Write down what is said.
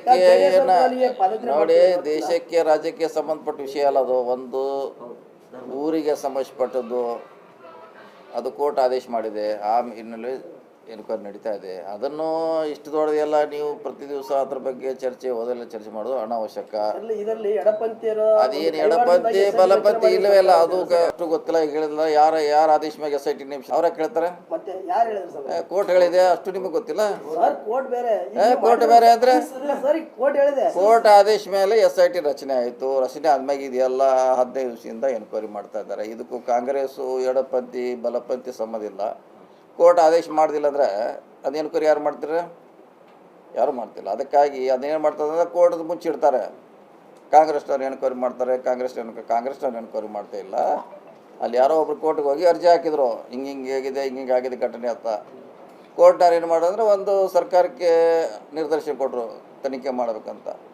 ರಾಜಕೀಯ ನೋಡಿ, ದೇಶಕ್ಕೆ ರಾಜ್ಯಕ್ಕೆ ಸಂಬಂಧಪಟ್ಟ ವಿಷಯ ಅಲ್ಲ ಅದು. ಒಂದು ಊರಿಗೆ ಸಂಬಂಧಪಟ್ಟದ್ದು, ಅದು ಕೋರ್ಟ್ ಆದೇಶ ಮಾಡಿದೆ. ಆ ಹಿನ್ನೆಲೆ ಎನ್ಕ್ವೈರಿ ನಡೀತಾ ಇದೆ. ಅದನ್ನು ಇಷ್ಟು ದೊಡ್ಡದೆಲ್ಲ ನೀವು ಪ್ರತಿ ದಿವಸ ಅದ್ರ ಬಗ್ಗೆ ಓದೆಲ್ಲ ಚರ್ಚೆ ಮಾಡೋದು ಅನಾವಶ್ಯಕ. ಅದೇನು ಎಡಪಂಥಿ ಬಲಪಂಥಿ ಇಲ್ಲವೇ ಇಲ್ಲ, ಅದು ಅಷ್ಟು ಗೊತ್ತಿಲ್ಲ. ಈಗ ಹೇಳಿಲ್ಲ ಯಾರ ಆದೇಶ ಮೇಲೆ SIT ನೇಮಿಸಿ ಅವರ ಕೇಳ್ತಾರೆ. ಕೋರ್ಟ್ ಹೇಳಿದೆ, ಅಷ್ಟು ನಿಮಗೆ ಗೊತ್ತಿಲ್ಲ. ಕೋರ್ಟ್ ಬೇರೆ ಅಂದ್ರೆ ಕೋರ್ಟ್ ಆದೇಶ ಮೇಲೆ SIT ರಚನೆ ಆಯಿತು. ರಚನೆ ಆದ್ಮೇಲೆ ಇದೆಲ್ಲ 15 ದಿವಸದಿಂದ ಎನ್ಕ್ವೈರಿ ಮಾಡ್ತಾ ಇದ್ದಾರೆ. ಇದಕ್ಕೂ ಕಾಂಗ್ರೆಸ್ಸು ಎಡಪಂಥಿ ಬಲಪಂಥಿ ಸಂಬಂಧ ಇಲ್ಲ. ಕೋರ್ಟ್ ಆದೇಶ ಮಾಡ್ದಿಲ್ಲ ಅಂದರೆ ಅದು ಎನ್ಕ್ವೈರಿ ಯಾರು ಮಾಡ್ತಾರೆ? ಯಾರು ಮಾಡ್ತಿಲ್ಲ. ಅದಕ್ಕಾಗಿ ಅದೇನು ಮಾಡ್ತಾರೆ ಅಂದರೆ ಕೋರ್ಟ್ದು ಮುಚ್ಚಿಡ್ತಾರೆ. ಕಾಂಗ್ರೆಸ್ನವ್ರು ಎನ್ಕ್ವೈರಿ ಮಾಡ್ತಾರೆ, ಕಾಂಗ್ರೆಸ್ನವ್ರು ಎನ್ಕ್ವೈರಿ ಮಾಡ್ತಾ ಇಲ್ಲ. ಅಲ್ಲಿ ಯಾರೋ ಒಬ್ರು ಕೋರ್ಟ್ಗೆ ಹೋಗಿ ಅರ್ಜಿ ಹಾಕಿದ್ರು, ಹಿಂಗೆ ಆಗಿದೆ, ಹಿಂಗೆ ಆಗಿದೆ ಘಟನೆ ಅಂತ. ಕೋರ್ಟ್ನವ್ರು ಏನು ಮಾಡೋದಂದ್ರೆ ಒಂದು ಸರ್ಕಾರಕ್ಕೆ ನಿರ್ದೇಶನ ಕೊಟ್ಟರು ತನಿಖೆ ಮಾಡಬೇಕಂತ.